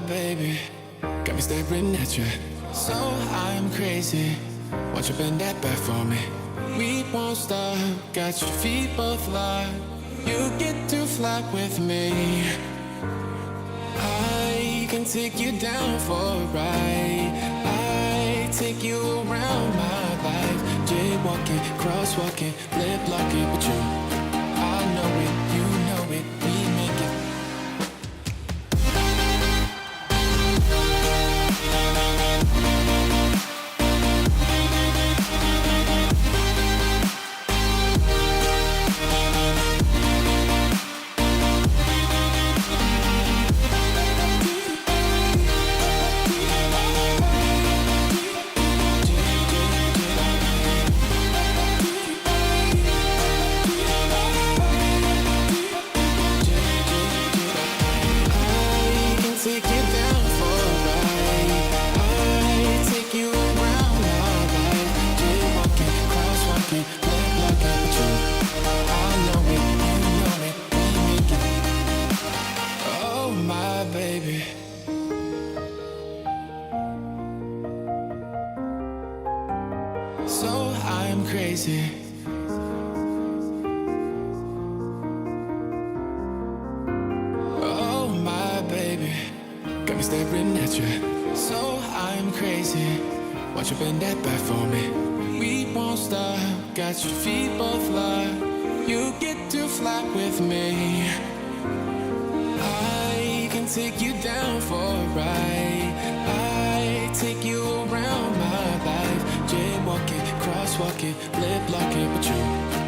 baby, got me staring at you. So I'm crazy. Won't you bend that back for me? We won't stop. Got your feet both locked. You get to fly with me. I can take you down for a ride. I take you around my life. Jaywalking, crosswalking, lip locking, but you, I know it, you know it. We make it. So I'm crazy. Oh my baby, got me staring at you. So I'm crazy. Won't you bend that back for me? We won't stop. Got your feet both locked. You get to fly with me. I can take you down for a ride. I take you around my life. Jaywalking, crosswalking, lip locking, but you